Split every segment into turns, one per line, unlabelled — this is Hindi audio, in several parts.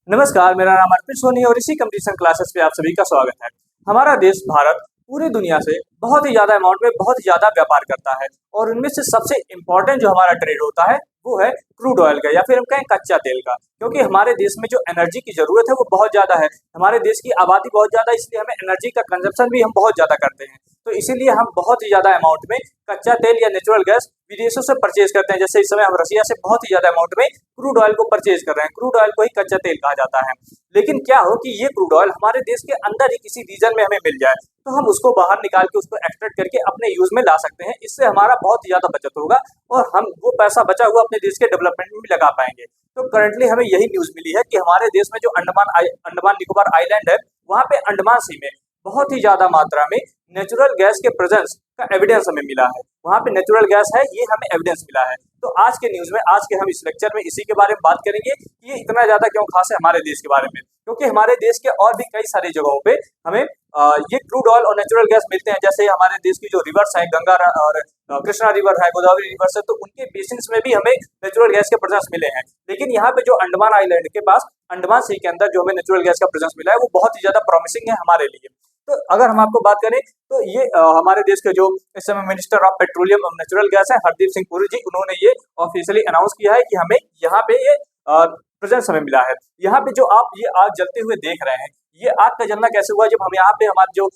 नमस्कार, मेरा नाम अर्पित सोनी है और इसी कंपटीशन क्लासेस पे आप सभी का स्वागत है। हमारा देश भारत पूरी दुनिया से बहुत ही ज़्यादा अमाउंट में बहुत ही ज़्यादा व्यापार करता है और उनमें से सबसे इम्पोर्टेंट जो हमारा ट्रेड होता है वो है क्रूड ऑयल का या फिर हम कहें कच्चा तेल का। क्योंकि हमारे देश में जो एनर्जी की ज़रूरत है वो बहुत ज़्यादा है। हमारे देश की आबादी बहुत ज़्यादा है, इसलिए हमें एनर्जी का कंजप्शन भी हम बहुत ज़्यादा करते हैं। तो इसीलिए हम बहुत ही ज़्यादा अमाउंट में कच्चा तेल या नेचुरल गैस विदेशों से परचेज करते हैं। जैसे इस समय हम रशिया से बहुत ही ज़्यादा अमाउंट में क्रूड ऑयल को परचेज कर रहे हैं। क्रूड ऑयल को ही कच्चा तेल कहा जाता है। लेकिन क्या हो कि ये क्रूड ऑयल हमारे देश के अंदर ही किसी रीजन में हमें मिल जाए तो हम उसको बाहर निकाल के उसको एक्सट्रैक्ट करके अपने यूज में ला सकते हैं। इससे हमारा बहुत ही ज्यादा बचत होगा और हम वो पैसा बचा हुआ अपने देश के डेवलपमेंट में भी लगा पाएंगे। तो करंटली हमें यही न्यूज मिली है कि हमारे देश में जो अंडमान निकोबार आइलैंड है वहाँ पे अंडमान सी में बहुत ही ज्यादा मात्रा में नेचुरल गैस के प्रेजेंस का एविडेंस हमें मिला है। वहाँ पे नेचुरल गैस है, ये हमें एविडेंस मिला है। तो आज के न्यूज में, आज के हम इस लेक्चर में इसी के बारे में बात करेंगे कि ये इतना ज्यादा क्यों खास है हमारे देश के बारे में। क्योंकि हमारे देश के और भी कई सारी जगहों पे हमें ये क्रूड ऑयल और नेचुरल गैस मिलते हैं। जैसे हमारे देश की जो रिवर्स है, गंगा और कृष्णा रिवर है, गोदावरी रिवर है, तो उनके बेसिन्स में भी हमें नेचुरल गैस के प्रेजेंस मिले हैं। लेकिन यहाँ पे जो अंडमान आइलैंड के पास अंडमान सी के अंदर जो हमें नेचुरल गैस का प्रेजेंस मिला है वो बहुत ही ज्यादा प्रॉमिसिंग है हमारे लिए। तो अगर हम आपको बात करें तो ये हमारे देश के जो इस समय मिनिस्टर ऑफ पेट्रोलियम और नेचुरल गैस है हरदीप सिंह पुरी जी, उन्होंने ये ऑफिशियली अनाउंस किया है कि हमें यहाँ पे ये प्रेजेंस हमें मिला है। यहाँ पे जो आप ये आग जलते हुए देख रहे हैं, ये आग का जलना कैसे हुआ? जब हम यहाँ पे हमारे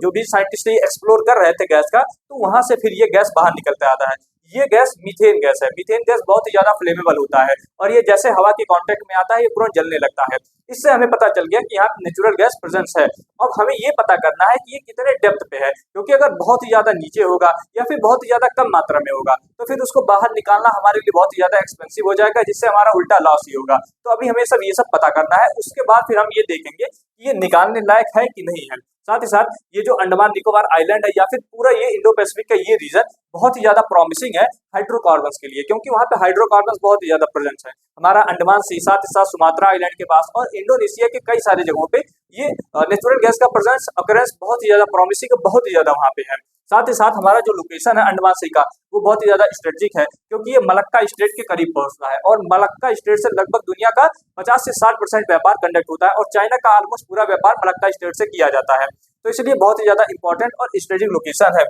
जो भी साइंटिस्ट ये एक्सप्लोर कर रहे थे गैस का, तो वहां से फिर ये गैस बाहर निकलता आता है। ये गैस मीथेन गैस है। मीथेन गैस बहुत ही ज्यादा फ्लेमेबल होता है और ये जैसे हवा के कांटेक्ट में आता है ये तुरंत जलने लगता है। इससे हमें पता चल गया कि यहाँ नेचुरल गैस प्रेजेंस है। अब हमें ये पता करना है कि ये कितने डेप्थ पे है, क्योंकि अगर बहुत ही ज्यादा नीचे होगा या फिर बहुत ही ज्यादा कम मात्रा में होगा तो फिर उसको बाहर निकालना हमारे लिए बहुत ही ज्यादा एक्सपेंसिव हो जाएगा, जिससे हमारा उल्टा लॉस ही होगा। तो अभी हमें सब ये सब पता करना है, उसके बाद फिर हम ये देखेंगे कि ये निकालने लायक है कि नहीं है। साथ ही साथ ये जो अंडमान निकोबार आइलैंड है या फिर पूरा ये इंडो पैसिफिक का ये रीजन बहुत ही ज्यादा प्रॉमिसिंग है हाइड्रोकार्बन्स के लिए, क्योंकि वहाँ पे हाइड्रोकार्बन्स बहुत ही ज्यादा प्रेजेंट है। हमारा अंडमान सी, साथ ही साथ सुमात्रा आइलैंड के पास और इंडोनेशिया के कई सारी जगहों पे ये नेचुरल गैस का प्रेजेंस अकरेंस बहुत ही ज्यादा प्रॉमिसिंग, बहुत ही ज्यादा वहाँ पे है। साथ ही साथ हमारा जो लोकेशन है अंडमान सी का वो बहुत ही ज्यादा स्ट्रेटेजिक है, क्योंकि ये मलक्का स्टेट के करीब पहुंचता है और मलक्का स्टेट से लगभग दुनिया का 50 से 60% व्यापार कंडक्ट होता है और चाइना का ऑलमोस्ट पूरा व्यापार मलक्का स्टेट से किया जाता है। तो इसलिए बहुत ही ज्यादा इंपॉर्टेंट और स्ट्रेटेजिक लोकेशन है।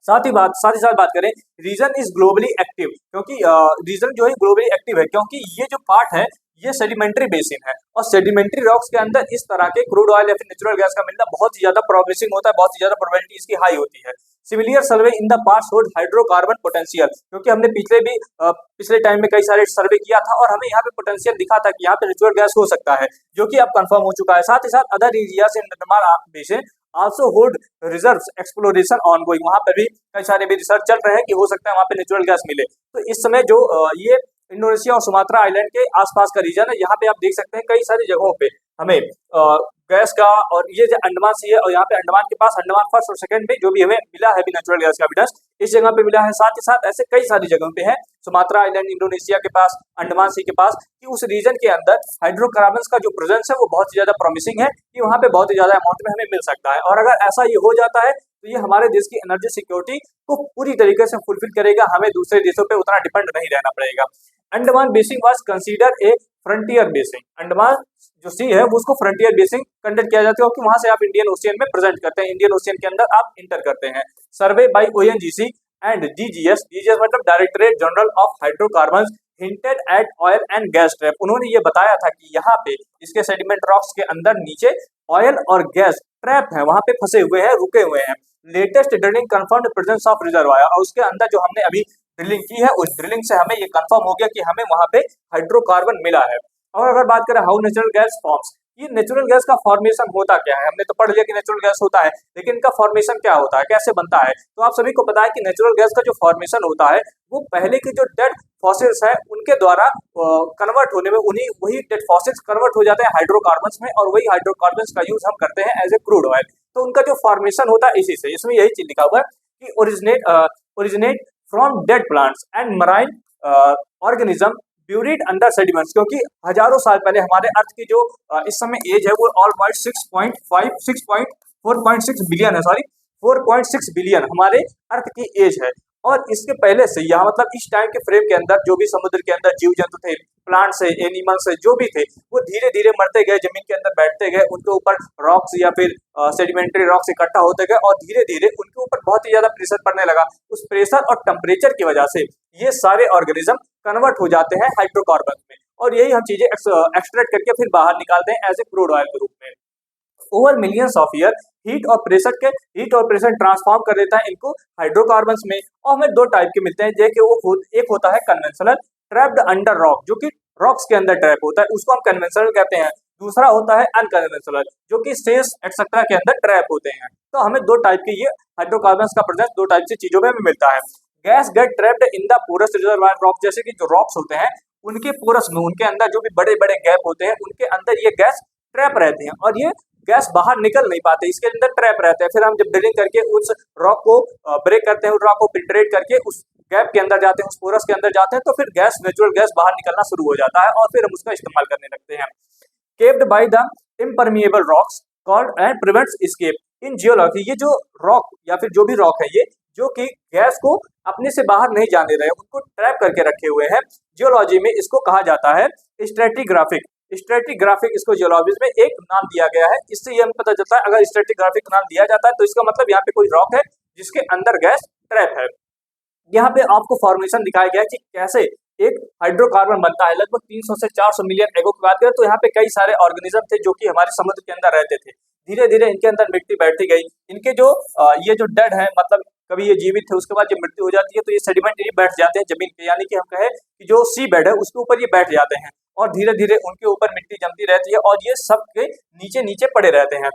साथ ही साथ बात करें, रीजन इज ग्लोबली एक्टिव, क्योंकि रीजन जो है ग्लोबली एक्टिव है क्योंकि ये जो पार्ट है ये सेडिमेंट्री बेसिन है और सेडिमेंट्री रॉक्स के अंदर इस तरह के क्रूड ऑयल या फिर नेचुरल गैस का मिलना बहुत ही ज्यादा प्रोग्रेसिंग होता है, बहुत ही ज्यादा प्रोबेबिलिटी इसकी हाई होती है। Similar survey in the past hold hydrocarbon potential, क्योंकि हमने पिछले टाइम में कई सारे सर्वे किया था और हमें यहाँ पे पोटेंशियल दिखा था कि यहाँ पे नेचुरल गैस हो सकता है, जो कि अब कंफर्म हो चुका है। साथ ही साथ other areas in Andaman basin also hold reserves exploration ongoing, वहां पे भी कई सारे भी रिसर्च चल रहे हैं कि हो सकता है वहां पे नेचुरल गैस मिले। तो इस समय जो ये इंडोनेशिया और सुमात्रा आइलैंड के आसपास का रीजन है, यहाँ पे आप देख सकते हैं कई सारी जगहों पे हमें गैस का, और ये जो अंडमान सी है और यहाँ पे अंडमान के पास अंडमान फर्स्ट और सेकंड में जो भी हमें मिला है भी नेचुरल गैस का एविडेंस इस जगह पे मिला है। साथ ही साथ ऐसे कई सारी जगहों पे है सुमात्रा आइलैंड, इंडोनेशिया के पास, अंडमान सी के पास, कि उस रीजन के अंदर हाइड्रोकार्बन्स का जो प्रेजेंस है वो बहुत ही ज्यादा प्रॉमिसिंग है कि वहाँ पे बहुत ही ज्यादा अमाउंट में हमें मिल सकता है। और अगर ऐसा ये हो जाता है तो ये हमारे देश की एनर्जी सिक्योरिटी को पूरी तरीके से फुलफिल करेगा, हमें दूसरे देशों पे उतना डिपेंड नहीं रहना पड़ेगा। Andaman basin was consider a frontier basin. Andaman जो सी है वो उसको फ्रंटियर बेसिन कंडक्ट किया जाता है क्योंकि वहां से आप इंडियन ओशियन में प्रेजेंट करते हैं, इंडियन ओशियन के अंदर आप इंटर करते हैं। Survey by ONGC and DGS, DGS मतलब directorate general of hydrocarbons, hinted at oil and gas trap. उन्होंने ये बताया था कि यहाँ पे इसके सेडिमेंट रॉक्स के अंदर नीचे ऑयल और गैस ट्रैप है, वहां पे फंसे हुए हैं, रुके हुए हैं। Latest drilling confirmed presence of reservoir, और उसके अंदर जो हमने अभी ड्रिलिंग की है उस ड्रिलिंग से हमें ये कंफर्म हो गया कि हमें वहां पे हाइड्रोकार्बन मिला है। और अगर बात करें हाउ नेचुरल गैस फॉर्म्स, ये नेचुरल गैस का फॉर्मेशन होता क्या है? हमने तो पढ़ लिया कि नेचुरल गैस होता है, लेकिन इनका फॉर्मेशन क्या होता है, कैसे बनता है? तो आप सभी को पता है कि नेचुरल गैस का जो फॉर्मेशन होता है वो पहले के जो डेड फॉसिल्स है उनके द्वारा कन्वर्ट होने में, वही डेड फॉसिल्स कन्वर्ट हो जाते हैं हाइड्रोकार्बन्स में और वही हाइड्रोकार्बन्स का यूज हम करते हैं एज ए क्रूड ऑयल। तो उनका जो फॉर्मेशन होता है इसी से, इसमें यही चीज लिखा हुआ है कि originate from dead plants and marine organism buried under sediments, क्योंकि हजारों साल पहले हमारे अर्थ की जो इस समय एज है वो ऑलमोस्ट 4.6 बिलियन है, 4.6 बिलियन हमारे अर्थ की एज है। और इसके पहले से यहाँ मतलब इस टाइम के फ्रेम के अंदर जो भी समुद्र के अंदर जीव जंतु थे, प्लांट्स है, एनिमल्स है, जो भी थे, वो धीरे धीरे मरते गए, जमीन के अंदर बैठते गए, उनके ऊपर रॉक्स या फिर सेडिमेंट्री रॉक्स इकट्ठा होते गए और धीरे धीरे उनके ऊपर बहुत ही ज्यादा प्रेशर पड़ने लगा। उस प्रेशर और टेम्परेचर की वजह से ये सारे ऑर्गेनिज्म कन्वर्ट हो जाते हैं हाइड्रोकार्बन में, और यही हम चीजें एक्सट्रैक्ट करके फिर बाहर निकालते हैं एज ए क्रूड ऑयल के रूप में। Over millions of year heat और प्रेशर ट्रांसफॉर्म कर देता है इनको हाइड्रोकार्बन्स में। और हमें दो टाइप के मिलते हैं, एक होता है कन्वेंशनल ट्रैप्ड अंडर रॉक, जो कि रॉक्स के अंदर ट्रैप होता है, उसको हम कन्वेंशनल कहते हैं। दूसरा होता है अनकन्वेंशनल, जो कि सेल्स एक्सेट्रा के अंदर ट्रैप होते हैं। तो हमें दो टाइप के ये हाइड्रोकार्बन्स का प्रेजेंस दो टाइप से चीजों में हमें मिलता है। Gas get trapped in the porous reservoir rock, जैसे कि जो रॉक्स होते हैं उनके पोरस में, उनके अंदर जो भी बड़े बड़े गैप होते हैं, उनके अंदर ये गैस ट्रैप रहते हैं और ये गैस बाहर निकल नहीं पाते, इसके अंदर ट्रैप रहते हैं। फिर हम जब ड्रिलिंग करके उस रॉक को ब्रेक करते हैं, उस रॉक को फिल्ट्रेट करके उस गैप के अंदर जाते हैं, उस पोरस के अंदर जाते हैं, तो फिर गैस, नेचुरल गैस बाहर निकलना शुरू हो जाता है और फिर हम उसका इस्तेमाल करने लगते हैं। Capped by the impermeable rocks called and prevents escape in geology. ये जो रॉक या फिर जो भी रॉक है, ये जो कि गैस को अपने से बाहर नहीं जाने रहे, उनको ट्रैप करके रखे हुए हैं, जियोलॉजी में इसको कहा जाता है स्ट्रेटिग्राफिक। स्ट्रेटिग्राफिक इसको जियोलॉजी में एक नाम दिया गया है। इससे ये हमें पता चलता है अगर स्ट्रेटिग्राफिक नाम दिया जाता है तो इसका मतलब यहाँ पे कोई रॉक है जिसके अंदर गैस ट्रैप है। यहाँ पे आपको फॉर्मेशन दिखाया गया है कि कैसे एक हाइड्रोकार्बन बनता है। लगभग 300 से 400 मिलियन एगो की बात करें तो यहाँ पे कई सारे ऑर्गेनिज्म थे जो कि हमारे समुद्र के अंदर रहते थे। धीरे धीरे इनके अंदर मिट्टी बैठती गई, इनके जो ये जो डेड है, मतलब कभी ये जीवित थे, उसके बाद जब मृत्यु हो जाती है तो ये सेडिमेंट बैठ जाते हैं जमीन पे, यानी कि हम कहें कि जो सी बेड है उसके ऊपर ये बैठ जाते हैं और धीरे धीरे उनके ऊपर मिट्टी जमती रहती है और ये सब के नीचे नीचे पड़े रहते हैं।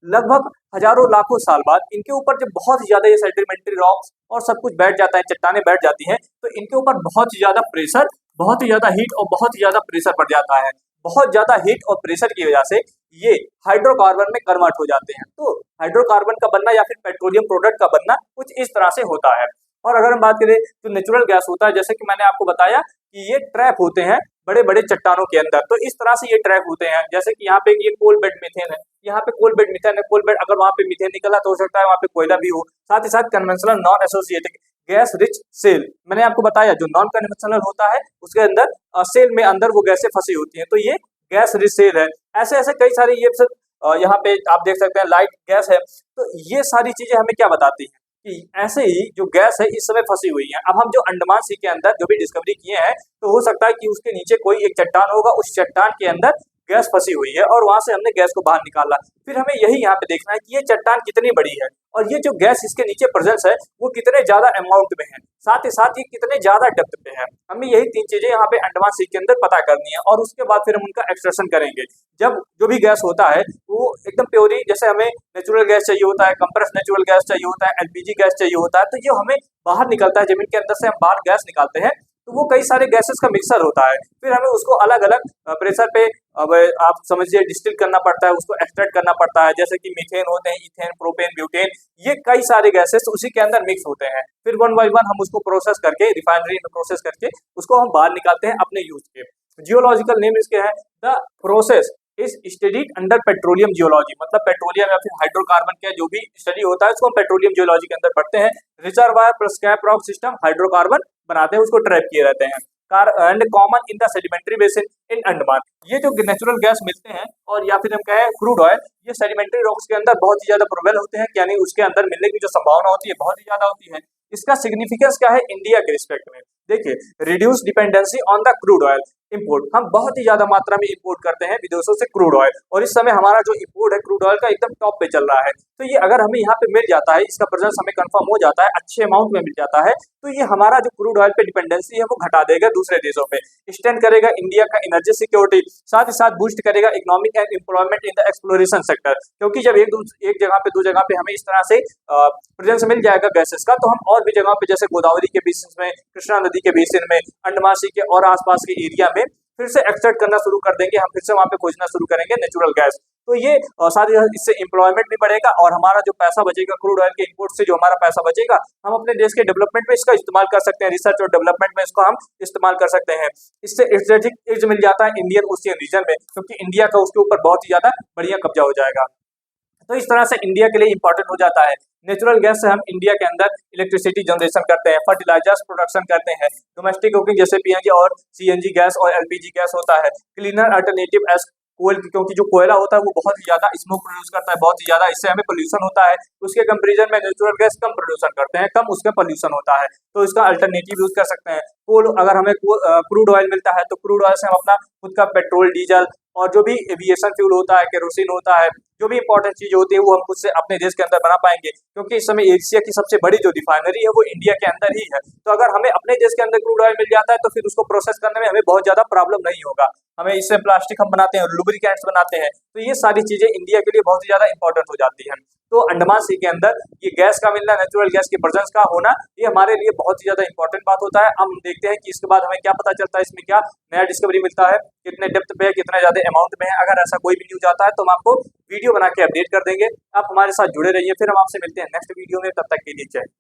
लगभग हजारों लाखों साल बाद इनके ऊपर जब बहुत ही ज्यादा ये सेडिमेंट्री रॉक्स और सब कुछ बैठ जाता है, चट्टाने बैठ जाती हैं, तो इनके ऊपर बहुत ही ज्यादा प्रेशर, बहुत ही ज्यादा हीट और बहुत ही ज्यादा प्रेशर पड़ जाता है। बहुत ज्यादा हीट और प्रेशर की वजह से ये हाइड्रोकार्बन में कन्वर्ट हो जाते हैं। तो हाइड्रोकार्बन का बनना या फिर पेट्रोलियम प्रोडक्ट का बनना कुछ इस तरह से होता है। और अगर हम बात करें तो नेचुरल गैस होता है, जैसे कि मैंने आपको बताया कि ये ट्रैप होते हैं बड़े बड़े चट्टानों के अंदर, तो इस तरह से ये ट्रैप होते हैं। जैसे कि यहाँ पे ये कोल बेड मीथेन है, यहाँ पे कोल बेड मीथेन है, कोल बेड अगर वहाँ पे मीथेन निकला तो हो सकता है वहाँ पे कोयला भी हो। साथ ही साथ conventional non associated gas rich shale, मैंने आपको बताया जो नॉन कन्वेंशनल होता है उसके अंदर सेल में अंदर वो गैसें फंसी होती हैं, तो ये गैस रिच सेल है। ऐसे ऐसे कई सारे ये यहाँ पे आप देख सकते हैं लाइट गैस है। तो ये सारी चीजें हमें क्या बताती हैं कि ऐसे ही जो गैस है इस समय फंसी हुई है। अब हम जो अंडमान सी के अंदर जो भी डिस्कवरी किए हैं तो हो सकता है कि उसके नीचे कोई एक चट्टान होगा, उस चट्टान के अंदर गैस फंसी हुई है और वहां से हमने गैस को बाहर निकाला। फिर हमें यही यहाँ पे देखना है कि ये चट्टान कितनी बड़ी है और ये जो गैस इसके नीचे प्रेजेंस है वो कितने ज्यादा अमाउंट में है, साथ ही साथ ये कितने ज्यादा डेप्थ पे है। हमें यही तीन चीजें यहाँ पे अंडमान सी के अंदर पता करनी है और उसके बाद फिर हम उनका एक्सट्रैक्शन करेंगे। जब जो भी गैस होता है वो एकदम प्योरी, जैसे हमें नेचुरल गैस चाहिए होता है, कंप्रेस नेचुरल गैस चाहिए होता है, एलपीजी गैस चाहिए होता है, तो ये हमें बाहर निकलता है जमीन के अंदर से, हम बाहर गैस निकालते हैं तो वो कई सारे गैसेस का मिक्सर होता है। फिर हमें उसको अलग अलग प्रेशर पे अब आप समझिए डिस्टिल करना पड़ता है, उसको एक्सट्रैक्ट करना पड़ता है। जैसे कि मीथेन होते हैं, इथेन, प्रोपेन, ब्यूटेन, ये कई सारे गैसेस उसी के अंदर मिक्स होते हैं। फिर वन बाय वन हम उसको प्रोसेस करके रिफाइनरी में प्रोसेस करके उसको हम बाहर निकालते हैं अपने यूज के। जियोलॉजिकल नेम इसके है the process is studied under petroleum geology, मतलब पेट्रोलियम या फिर हाइड्रोकार्बन का जो भी स्टडी होता है उसको हम पेट्रोलियम जियोलॉजी के अंदर पढ़ते हैं। Reservoir plus cap rock system hydrocarbon बनाते हैं, उसको ट्रैप किए रहते हैं। And common in the sedimentary basin in Andaman. ये जो नेचुरल गैस मिलते हैं और या फिर हम कहें क्रूड ऑयल, ये सेडिमेंट्री रॉक्स के अंदर बहुत ही ज्यादा प्रोबेबल होते हैं, यानी उसके अंदर मिलने की जो संभावना होती है बहुत ही ज्यादा होती है। इसका सिग्निफिकेंस क्या है इंडिया के रिस्पेक्ट में? देखिए, reduce dependency on the crude oil import, हम बहुत ही ज्यादा मात्रा में इंपोर्ट करते हैं विदेशों से क्रूड ऑयल और इस समय हमारा जो इंपोर्ट है क्रूड ऑयल का एकदम टॉप पे चल रहा है। तो ये अगर हमें यहाँ पे मिल जाता है, इसका प्रेजेंस हमें कंफर्म हो जाता है, अच्छे अमाउंट में मिल जाता है, तो ये हमारा जो क्रूड ऑयल पे डिपेंडेंसी है वो घटा देगा दूसरे देशों पे, एक्सटेंड करेगा इंडिया का एनर्जी सिक्योरिटी, साथ ही साथ बूस्ट करेगा economic and employment in the exploration sector. क्योंकि जब एक जगह पे दो जगह पे हमें इस तरह से प्रेजेंस मिल जाएगा गैसेस का, तो हम और भी जगह पे जैसे गोदावरी के बेसिन में, कृष्णा नदी के बेसिन में, अंडमान सी के और आसपास के एरिया में फिर से एक्सट्रैक्ट करना शुरू कर देंगे, हम फिर से वहां पे खोजना शुरू करेंगे नेचुरल गैस। तो ये साथ ही इससे एम्प्लॉयमेंट भी बढ़ेगा और हमारा जो पैसा बचेगा क्रूड ऑयल के इंपोर्ट से, जो हमारा पैसा बचेगा हम अपने देश के डेवलपमेंट में इसका इस्तेमाल कर सकते हैं, रिसर्च और डेवलपमेंट में इसको हम इस्तेमाल कर सकते हैं। इससे स्ट्रेटेजिक एज मिल जाता है इंडियन ओशियन रीजन में, क्योंकि इंडिया का उसके ऊपर बहुत ही ज्यादा बढ़िया कब्जा हो जाएगा। तो इस तरह से इंडिया के लिए इंपॉर्टेंट हो जाता है। नेचुरल गैस से हम इंडिया के अंदर इलेक्ट्रिसिटी जनरेशन करते हैं, फर्टिलाइजर्स प्रोडक्शन करते हैं, डोमेस्टिक कुकिंग जैसे पीएनजी और सीएनजी गैस और एलपीजी गैस होता है, क्लीनर अल्टरनेटिव एज कोयल, क्योंकि जो कोयला होता है वो बहुत ही ज्यादा स्मोक प्रोड्यूस करता है, बहुत ही ज्यादा, इससे हमें पोल्यूशन होता है। उसके कंपेरिजन में नेचुरल गैस कम प्रोड्यूसन करते हैं, कम उसका पोल्यूशन होता है, तो इसका अल्टरनेटिव यूज कर सकते हैं। कोल, अगर हमें क्रूड ऑयल मिलता है तो क्रूड ऑयल से हम अपना खुद का पेट्रोल, डीजल और जो भी एविएशन फ्यूल होता है, केरोसिन होता है, जो भी इंपॉर्टेंट चीज होती है वो हम खुद से अपने देश के अंदर बना पाएंगे, क्योंकि इस समय एशिया की सबसे बड़ी जो रिफाइनरी है वो इंडिया के अंदर ही है। तो अगर हमें अपने देश के अंदर क्रूड ऑयल मिल जाता है तो फिर उसको प्रोसेस करने में हमें बहुत ज्यादा प्रॉब्लम नहीं होगा। हमें इससे प्लास्टिक हम बनाते हैं, लुब्रिकेंट्स बनाते हैं, तो ये सारी चीजें इंडिया के लिए बहुत ही ज्यादा इंपॉर्टेंट हो जाती हैं। तो अंडमान सी के अंदर ये गैस का मिलना, नेचुरल गैस की प्रेजेंस का होना, ये हमारे लिए बहुत ही ज्यादा इंपॉर्टेंट बात होता है। हम देखते हैं कि इसके बाद हमें क्या पता चलता है, इसमें क्या नया डिस्कवरी मिलता है, कितने डेप्थ पे है, कितना ज्यादा अमाउंट में है। अगर ऐसा कोई भी न्यूज आता है तो हम आपको वीडियो बना के अपडेट कर देंगे। आप हमारे साथ जुड़े रहिए, फिर हम आपसे मिलते हैं नेक्स्ट वीडियो में। तब तक के लिए जय।